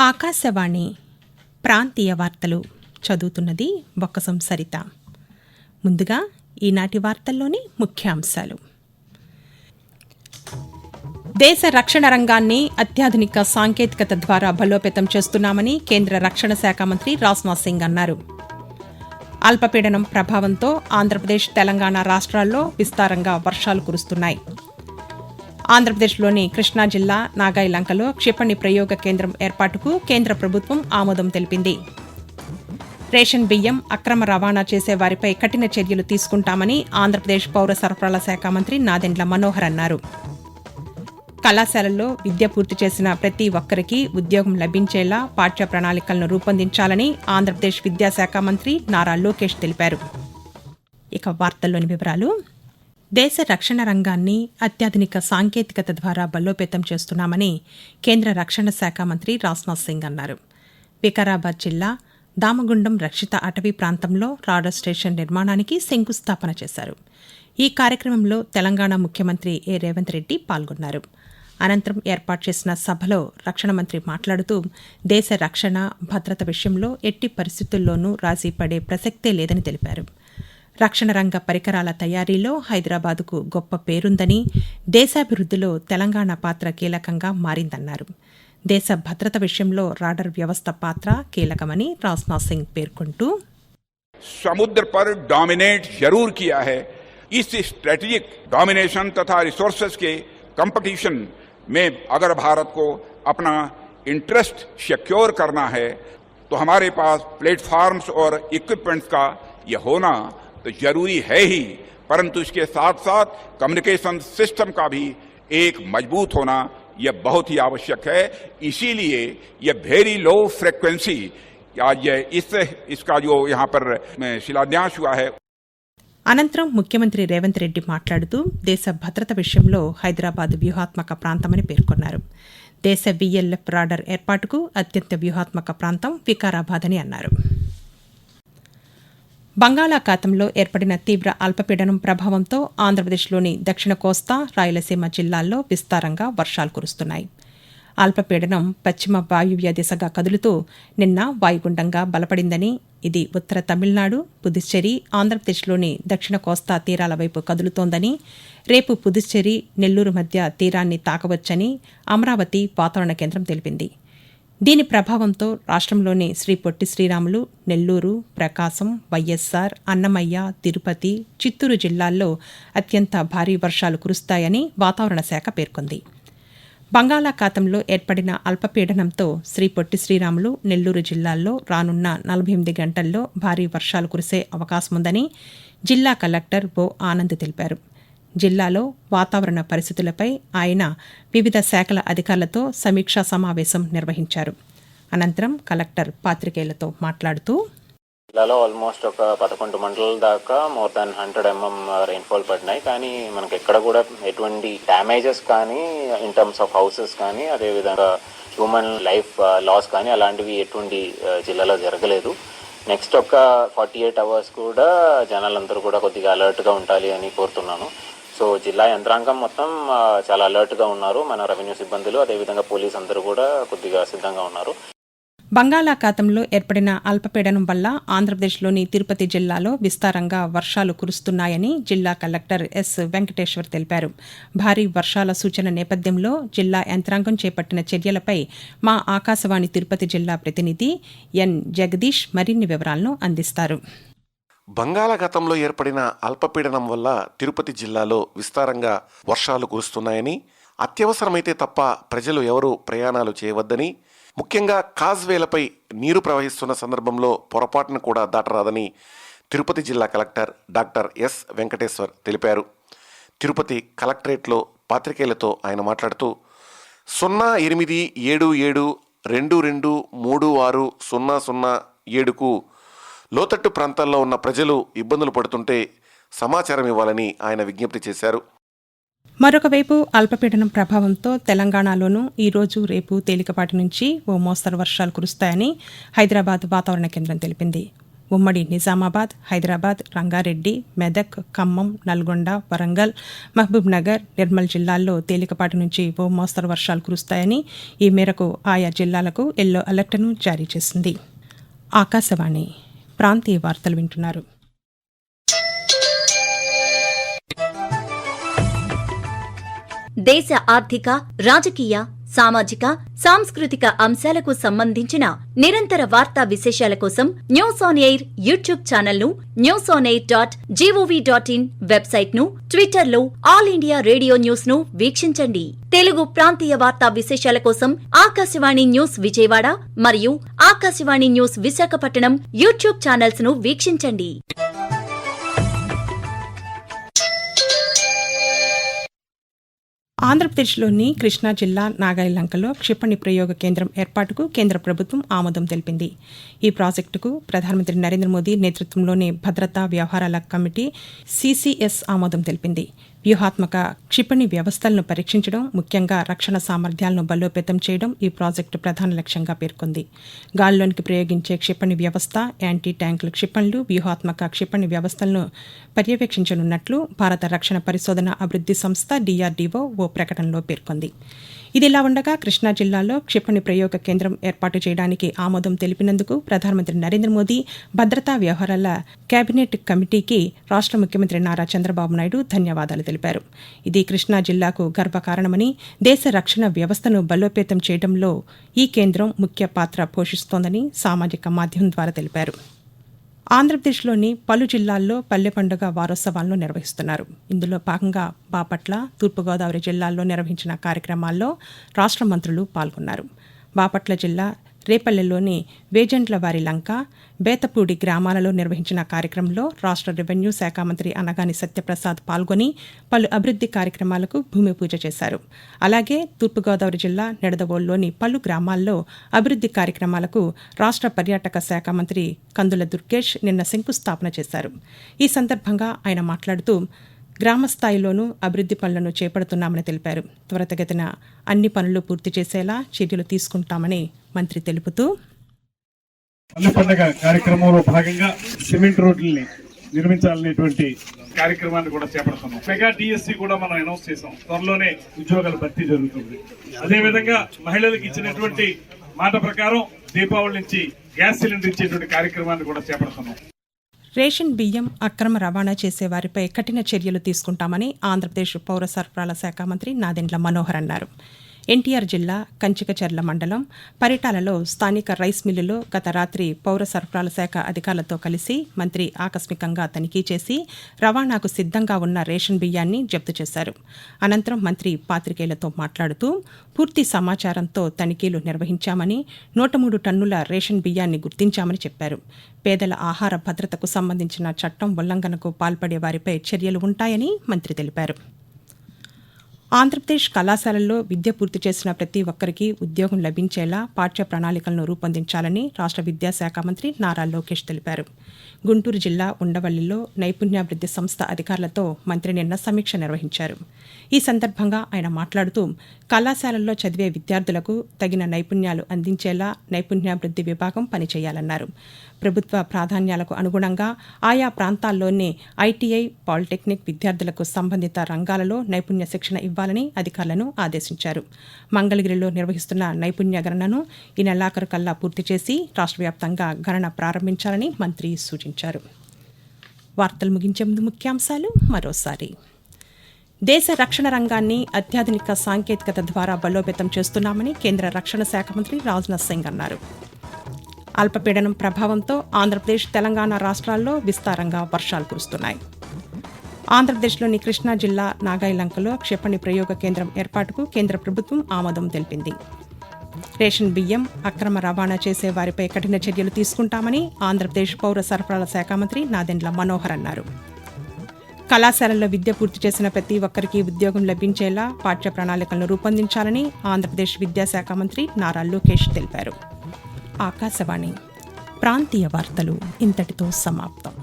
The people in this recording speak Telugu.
ఆకాశవాణి ప్రాంతీయ వార్తలు చదువుతున్నది బొక్కసం సరిత. ముందుగా ఈనాటి వార్తల్లోని ముఖ్యాంశాలు. దేశ రక్షణ రంగాన్ని అత్యాధునిక సాంకేతికత ద్వారా బలోపేతం చేస్తున్నామని కేంద్ర రక్షణ శాఖ మంత్రి రాజ్నాథ్ సింగ్ అన్నారు. అల్పపీడనం ప్రభావంతో ఆంధ్రప్రదేశ్, తెలంగాణ రాష్ట్రాల్లో విస్తారంగా వర్షాలు కురుస్తున్నాయి. ఆంధ్రప్రదేశ్లోని కృష్ణా జిల్లా నాగాయలంకలో క్షిపణి ప్రయోగ కేంద్రం ఏర్పాటుకు కేంద్ర ప్రభుత్వం ఆమోదం తెలిపింది. రేషన్ బియ్యం అక్రమ రవాణా చేసే వారిపై కఠిన చర్యలు తీసుకుంటామని ఆంధ్రప్రదేశ్ పౌర సరఫరాల శాఖ మంత్రి నాదెండ్ల మనోహర్ అన్నారు. కళాశాలల్లో విద్య పూర్తి చేసిన ప్రతి ఒక్కరికి ఉద్యోగం లభించేలా పాఠ్య ప్రణాళికలను రూపొందించాలని ఆంధ్రప్రదేశ్ విద్యాశాఖ మంత్రి నారా లోకేష్ తెలిపారు. ఇక వార్తల్లోని వివరాలు. దేశ రక్షణ రంగాన్ని అత్యాధునిక సాంకేతికత ద్వారా బలోపేతం చేస్తున్నామని కేంద్ర రక్షణ శాఖ మంత్రి రాజ్నాథ్ సింగ్ అన్నారు. వికారాబాద్ జిల్లా దామగుండం రక్షిత అటవీ ప్రాంతంలో రాడార్ స్టేషన్ నిర్మాణానికి శంకుస్థాపన చేశారు. ఈ కార్యక్రమంలో తెలంగాణ ముఖ్యమంత్రి రేవంత్ రెడ్డి పాల్గొన్నారు. అనంతరం ఏర్పాటు చేసిన సభలో రక్షణ మంత్రి మాట్లాడుతూ దేశ రక్షణ, భద్రత విషయంలో ఎట్టి పరిస్థితుల్లోనూ రాజీ పడే ప్రసక్తే లేదని తెలిపారు. రక్షణ రంగ పరికరాల తయారీలో హైదరాబాదుకు గొప్ప పేరుందని, దేశాభివృద్ధిలో తెలంగాణ పాత్ర కీలకంగా మారిందన్నారు. దేశ భద్రత విషయంలో రాడార్ వ్యవస్థ పాత్ర కీలకమని రాజ్నాథ్ సింగ్ పేర్కొంటూ, समुद्र पर डोमिनेट जरूर किया है. इस स्ट्रेटेजिक डोमिनेशन तथा रिसोर्सेज के कंपटीशन में अगर भारत को अपना इंटरेस्ट सिक्योर करना है तो हमारे पास प्लेटफॉर्म्स और इक्विपमेंट्स का यह होना तो जरूरी है ही, परंतु इसके साथ साथ कम्युनिकेशन सिस्टम का भी एक मजबूत होना यह बहुत ही आवश्यक है. इसीलिए यह वेरी लो फ्रीक्वेंसी आज इसका जो यहाँ पर शिलान्यास हुआ है. అనంతరం ముఖ్యమంత్రి రేవంత్ రెడ్డి మాట్లాడుతూ దేశ భద్రత విషయంలో హైదరాబాద్ వ్యూహాత్మక ప్రాంతమని పేర్కొన్నారు. దేశ VLF రాడార్ ఏర్పాటుకు అత్యంత వ్యూహాత్మక ప్రాంతం వికారాబాద్ అని అన్నారు. బంగాళాఖాతంలో ఏర్పడిన తీవ్ర అల్పపీడనం ప్రభావంతో ఆంధ్రప్రదేశ్లోని దక్షిణ కోస్తా, రాయలసీమ జిల్లాల్లో విస్తారంగా వర్షాలు కురుస్తున్నాయి. అల్పపీడనం పశ్చిమ వాయువ్య దిశగా కదులుతూ నిన్న వాయుగుండంగా బలపడిందని, ఇది ఉత్తర తమిళనాడు, పుదుచ్చేరి, ఆంధ్రప్రదేశ్లోని దక్షిణ కోస్తా తీరాల వైపు కదులుతోందని, రేపు పుదుచ్చేరి, నెల్లూరు మధ్య తీరాన్ని తాకవచ్చని అమరావతి వాతావరణ కేంద్రం తెలిపింది. దీని ప్రభావంతో రాష్ట్రంలోని శ్రీ పొట్టి శ్రీరాములు, నెల్లూరు, ప్రకాశం, వైఎస్సార్, అన్నమయ్య, తిరుపతి, చిత్తూరు జిల్లాల్లో అత్యంత భారీ వర్షాలు కురుస్తాయని వాతావరణ శాఖ పేర్కొంది. బంగాళాఖాతంలో ఏర్పడిన అల్పపీడనంతో శ్రీ పొట్టి శ్రీరాములు, నెల్లూరు జిల్లాల్లో రానున్న 48 గంటల్లో భారీ వర్షాలు కురిసే అవకాశముందని జిల్లా కలెక్టర్ ఓ ఆనంద్ తెలిపారు. జిల్లాలో వాతావరణ పరిస్థితులపై ఆయన వివిధ శాఖల అధికారులతో సమీక్షా సమావేశం నిర్వహించారు. అనంతరం కలెక్టర్ పాత్రికేయులతో మాట్లాడుతూ, జిల్లాలో ఆల్మోస్ట్ ఒక 11 మండలాల దాకా మోర్ దాన్ 100 mm రెయిన్ఫాల్ పడినాయి. కానీ మనకి ఎక్కడ కూడా ఎటువంటి డ్యామేజెస్ కానీ ఇన్ టర్మ్స్ ఆఫ్ హౌసెస్ కానీ అదేవిధంగా హ్యూమన్ లైఫ్ లాస్ కానీ అలాంటివి ఎటువంటి జిల్లాలో జరగలేదు. నెక్స్ట్ ఒక 48 hours కూడా జనాలందరూ కూడా కొద్దిగా అలర్ట్గా ఉండాలి అని కోరుతున్నాను. సో జిల్లా యంత్రాంగం మొత్తం చాలా అలర్ట్గా ఉన్నారు. మన రెవెన్యూ సిబ్బందులు అదేవిధంగా పోలీస్ అందరూ కూడా కొద్దిగా సిద్ధంగా ఉన్నారు. బంగాళాఖాతంలో ఏర్పడిన అల్పపీడనం వల్ల ఆంధ్రప్రదేశ్లోని తిరుపతి జిల్లాలో విస్తారంగా వర్షాలు కురుస్తున్నాయని జిల్లా కలెక్టర్ ఎస్ వెంకటేశ్వర్ తెలిపారు. భారీ వర్షాల సూచన నేపథ్యంలో జిల్లా యంత్రాంగం చేపట్టిన చర్యలపై మా ఆకాశవాణి తిరుపతి జిల్లా ప్రతినిధి ఎన్ జగదీష్ మరిన్ని వివరాలను అందిస్తారు. బంగాళాఖాతంలో ఏర్పడిన అల్పపీడనం వల్ల తిరుపతి జిల్లాలో విస్తారంగా వర్షాలు కురుస్తున్నాయని, అత్యవసరమైతే తప్ప ప్రజలు ఎవరూ ప్రయాణాలు చేయవద్దని, ముఖ్యంగా కాజ్వేలపై నీరు ప్రవహిస్తున్న సందర్భంలో పొరపాటున కూడా దాటరాదని తిరుపతి జిల్లా కలెక్టర్ డాక్టర్ ఎస్ వెంకటేశ్వర్ తెలిపారు. తిరుపతి కలెక్టరేట్లో పాత్రికేయులతో ఆయన మాట్లాడుతూ 087722360007కు లోతట్టు ప్రాంతాల్లో ఉన్న ప్రజలు ఇబ్బందులు పడుతుంటే సమాచారం ఇవ్వాలని ఆయన విజ్ఞప్తి చేశారు. మరొకవైపు అల్పపీడనం ప్రభావంతో తెలంగాణలోనూ ఈరోజు, రేపు తేలికపాటి నుంచి ఓ మోస్తరు వర్షాలు కురుస్తాయని హైదరాబాద్ వాతావరణ కేంద్రం తెలిపింది. ఉమ్మడి నిజామాబాద్, హైదరాబాద్, రంగారెడ్డి, మెదక్, ఖమ్మం, నల్గొండ, వరంగల్, మహబూబ్ నగర్, నిర్మల్ జిల్లాల్లో తేలికపాటి నుంచి ఓ మోస్తరు వర్షాలు కురుస్తాయని ఈ మేరకు ఆయా జిల్లాలకు ఎల్లో అలర్ట్ను జారీ చేసింది. ఆకాశవాణి ప్రాంతీయ వార్తలు వింటున్నారు. దేశ ఆర్థిక, రాజకీయ, సామాజిక, సాంస్కృతిక అంశాలకు సంబంధించిన నిరంతర వార్తా విశేషాల కోసం news on air YouTube channel ను, newsonair.gov.in వెబ్సైట్ ను, ట్విట్టర్ లో ఆల్ ఇండియా రేడియో న్యూస్ ను వీక్షించండి. తెలుగు ప్రాంతీయ వార్తా విశేషాల కోసం ఆకాశవాణి న్యూస్ విజయవాడ మరియు Akashvani news Visakhapatnam YouTube channels ను వీక్షించండి. ఆంధ్రప్రదేశ్లోని కృష్ణా జిల్లా నాగాయలంకలో క్షిపణి ప్రయోగ కేంద్రం ఏర్పాటుకు కేంద్ర ప్రభుత్వం ఆమోదం తెలిపింది. ఈ ప్రాజెక్టుకు ప్రధానమంత్రి నరేంద్ర మోదీ నేతృత్వంలోని భద్రతా వ్యవహారాల కమిటీ CCS ఆమోదం తెలిపింది. వ్యూహాత్మక క్షిపణి వ్యవస్థలను పరీక్షించడం, ముఖ్యంగా రక్షణ సామర్థ్యాలను బలోపేతం చేయడం ఈ ప్రాజెక్టు ప్రధాన లక్ష్యంగా పేర్కొంది. గాల్లోనికి ప్రయోగించే క్షిపణి వ్యవస్థ, యాంటీ ట్యాంకుల క్షిపణులు, వ్యూహాత్మక క్షిపణి వ్యవస్థలను పర్యవేక్షించనున్నట్లు భారత రక్షణ పరిశోధన అభివృద్ది సంస్థ DRDO ఓ ప్రకటనలో పేర్కొంది. ఇదిలా ఉండగా కృష్ణా జిల్లాలో క్షిపణి ప్రయోగ కేంద్రం ఏర్పాటు చేయడానికి ఆమోదం తెలిపినందుకు ప్రధానమంత్రి నరేంద్ర మోదీ భద్రతా వ్యవహారాల కేబినెట్ కమిటీకి రాష్ట్ర ముఖ్యమంత్రి నారా చంద్రబాబు నాయుడు ధన్యవాదాలు తెలిపారు. ఇది కృష్ణా జిల్లాకు గర్వకారణమని, దేశ రక్షణ వ్యవస్థను బలోపేతం చేయడంలో ఈ కేంద్రం ముఖ్య పాత్ర పోషిస్తోందని సామాజిక మాధ్యమం ద్వారా తెలిపారు. ఆంధ్రప్రదేశ్లోని పలు జిల్లాల్లో పల్లె పండుగ వారోత్సవాలను నిర్వహిస్తున్నారు. ఇందులో భాగంగా బాపట్ల, తూర్పుగోదావరి జిల్లాల్లో నిర్వహించిన కార్యక్రమాల్లో రాష్ట్ర మంత్రులు పాల్గొన్నారు. బాపట్ల జిల్లా రేపల్లెలోని వేజంట్లవారి లంక, బేతపూడి గ్రామాలలో నిర్వహించిన కార్యక్రమంలో రాష్ట్ర రెవెన్యూ శాఖ మంత్రి అనగాని సత్యప్రసాద్ పాల్గొని పలు అభివృద్ది కార్యక్రమాలకు భూమి పూజ చేశారు. అలాగే తూర్పుగోదావరి జిల్లా నిడదవోలులోని పలు గ్రామాల్లో అభివృద్ది కార్యక్రమాలకు రాష్ట్ర పర్యాటక శాఖ మంత్రి కందుల దుర్గేష్ నిన్న శంకుస్థాపన చేశారు. ఈ సందర్భంగా ఆయన మాట్లాడుతూ గ్రామస్థాయిలోనూ అభివృద్ది పనులను చేపడుతున్నామని తెలిపారు. త్వరితగతిన అన్ని పనులు పూర్తి చేసేలా చర్యలు తీసుకుంటామని మంత్రి తెలుపుతూ, పల్లె పండుగ కార్యక్రమంలో భాగంగా సిమెంట్ రోడ్లని నిర్మించాలనేటువంటి కార్యక్రమాన్ని కూడా చేపడుతున్నాం. మెగా DSC కూడా మనం అనౌన్స్ చేసాం. త్వరలోనే ఉద్యోగాల భర్తీ జరుగుతుంది. అదేవిధంగా మహిళలకు ఇచ్చినటువంటి మాట ప్రకారం దీపావళి నుంచి గ్యాస్ సిలిండర్ ఇచ్చేటువంటి కార్యక్రమాన్ని కూడా చేపడుతున్నాం. రేషన్ బియ్యం అక్రమ రవాణా చేసే వారిపై కఠిన చర్యలు తీసుకుంటామని ఆంధ్రప్రదేశ్ పౌర సరఫరాల శాఖ మంత్రి నాదెండ్ల మనోహర్ అన్నారు. ఎన్టీఆర్ జిల్లా కంచికచర్ల మండలం పరిటాలలో స్థానిక రైస్ మిల్లులో గత రాత్రి పౌర సరఫరాల శాఖ అధికారులతో కలిసి మంత్రి ఆకస్మికంగా తనిఖీ చేసి రవాణాకు సిద్ధంగా ఉన్న రేషన్ బియ్యాన్ని జప్తు చేశారు. అనంతరం మంత్రి పాత్రికేయులతో మాట్లాడుతూ పూర్తి సమాచారంతో తనిఖీలు నిర్వహించామని, 103 టన్నుల రేషన్ బియ్యాన్ని గుర్తించామని చెప్పారు. పేదల ఆహార భద్రతకు సంబంధించిన చట్టం ఉల్లంఘనకు పాల్పడే వారిపై చర్యలు ఉంటాయని మంత్రి తెలిపారు. ఆంధ్రప్రదేశ్ కళాశాలల్లో విద్య పూర్తి చేసిన ప్రతి ఒక్కరికి ఉద్యోగం లభించేలా పాఠ్య ప్రణాళికలను రూపొందించాలని రాష్ట్ర విద్యాశాఖ మంత్రి నారా లోకేష్ తెలిపారు. గుంటూరు జిల్లా ఉండవల్లిలో నైపుణ్యాభివృద్ది సంస్థ అధికారులతో మంత్రి నిన్న సమీక్ష నిర్వహించారు. ఈ సందర్భంగా ఆయన మాట్లాడుతూ కళాశాలల్లో చదివే విద్యార్థులకు తగిన నైపుణ్యాలు అందించేలా నైపుణ్యాభివృద్ది విభాగం పనిచేయాలన్నారు. ప్రభుత్వ ప్రాధాన్యాలకు అనుగుణంగా ఆయా ప్రాంతాల్లోనే ITI, పాలిటెక్నిక్ విద్యార్థులకు సంబంధిత రంగాలలో నైపుణ్య శిక్షణ ఇవ్వాలని అధికారులను ఆదేశించారు. మంగళగిరిలో నిర్వహిస్తున్న నైపుణ్య గణనను ఈ నెలాఖరు కల్లా పూర్తి చేసి రాష్ట్ర వ్యాప్తంగా గణన ప్రారంభించాలని మంత్రి సూచించారు. వార్తలు ముగించే ముందు ముఖ్యాంశాలు మరోసారి. దేశ రక్షణ రంగాన్ని అత్యాధునిక సాంకేతికత ద్వారా బలోపేతం చేస్తున్నామని కేంద్ర రక్షణ శాఖ మంత్రి రాజ్నాథ్ సింగ్ అన్నారు. అల్పపీడనం ప్రభావంతో ఆంధ్రప్రదేశ్, తెలంగాణ రాష్ట్రాల్లో విస్తారంగా వర్షాలు కురుస్తున్నాయి. ఆంధ్రప్రదేశ్లోని కృష్ణా జిల్లా నాగాయలంకలో క్షిపణి ప్రయోగ కేంద్రం ఏర్పాటుకు కేంద్ర ప్రభుత్వం ఆమోదం తెలిపింది. రేషన్ బియ్యం అక్రమ రవాణా చేసే వారిపై కఠిన చర్యలు తీసుకుంటామని ఆంధ్రప్రదేశ్ పౌర సరఫరాల శాఖ మంత్రి నాదెండ్ల మనోహర్ అన్నారు. కళాశాలల్లో విద్య పూర్తి చేసిన ప్రతి ఒక్కరికి ఉద్యోగం లభించేలా పాఠ్య ప్రణాళికలను రూపొందించాలని ఆంధ్రప్రదేశ్ విద్యాశాఖ మంత్రి నారా లోకేష్ తెలిపారు. ఆకాశవాణి ప్రాంతీయ వార్తలు ఇంతటితో సమాప్తం.